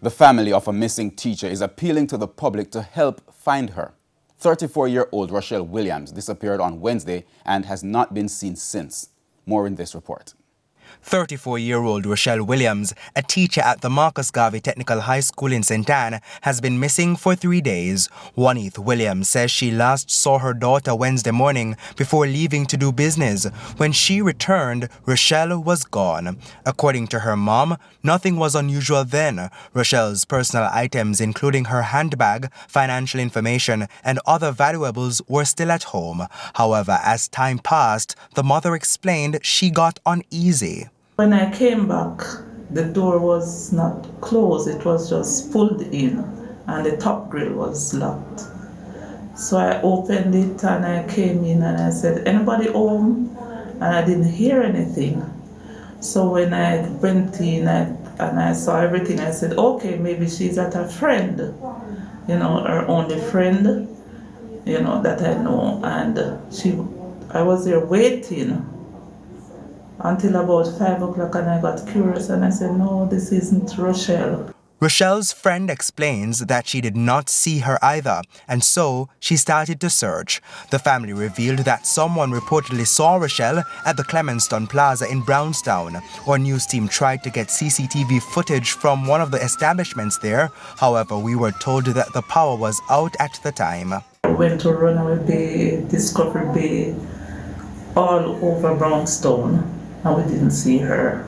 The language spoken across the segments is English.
The family of a missing teacher is appealing to the public to help find her. 34-year-old Rochelle Williams disappeared on Wednesday and has not been seen since. More in this report. 34-year-old Rochelle Williams, a teacher at the Marcus Garvey Technical High School in St. Anne, has been missing for 3 days. Juanith Williams says she last saw her daughter Wednesday morning before leaving to do business. When she returned, Rochelle was gone. According to her mom, nothing was unusual then. Rochelle's personal items, including her handbag, financial information, and other valuables, were still at home. However, as time passed, the mother explained she got uneasy. When I came back, the door was not closed, it was just pulled in and the top grill was locked. So I opened it and I came in and I said, "Anybody home?" And I didn't hear anything. So when I went in and I saw everything, I said, okay, maybe she's at a friend, her only friend, that I know. And I was there waiting until about 5 o'clock and I got curious and I said, no, this isn't Rochelle. Rochelle's friend explains that she did not see her either, and so she started to search. The family revealed that someone reportedly saw Rochelle at the Clemenston Plaza in Brownstown. Our news team tried to get CCTV footage from one of the establishments there. However, we were told that the power was out at the time. I went to Runaway Bay, Discovery Bay, all over Brownstown, and we didn't see her.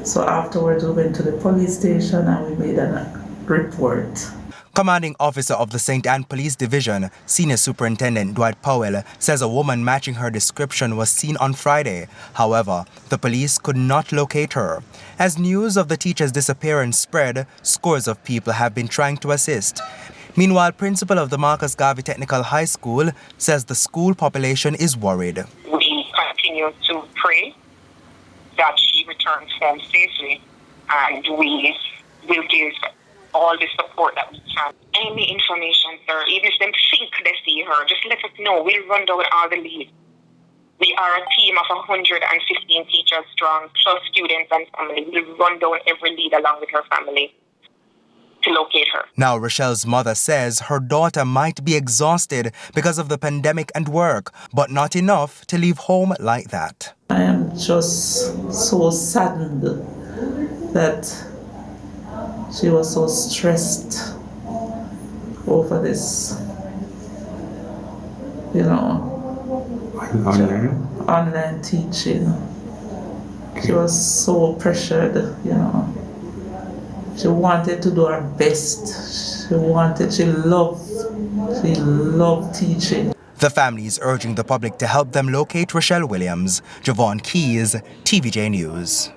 So afterwards we went to the police station and we made a report. Commanding officer of the St. Anne Police Division, Senior Superintendent Dwight Powell, says a woman matching her description was seen on Friday. However, the police could not locate her. As news of the teacher's disappearance spread, scores of people have been trying to assist. Meanwhile, principal of the Marcus Garvey Technical High School says the school population is worried. We continue to pray that she returns home safely, and we will give all the support that we can. Any information, sir, even if them think they see her, just let us know. We'll run down all the leads. We are a team of 115 teachers strong, plus students and family. We'll run down every lead along with her family to locate her. Now, Rochelle's mother says her daughter might be exhausted because of the pandemic and work, but not enough to leave home like that. I am just so saddened that she was so stressed over this, online teaching. Okay. She was so pressured, She wanted to do her best. She loved teaching. The family is urging the public to help them locate Rochelle Williams. Javon Keys, TVJ News.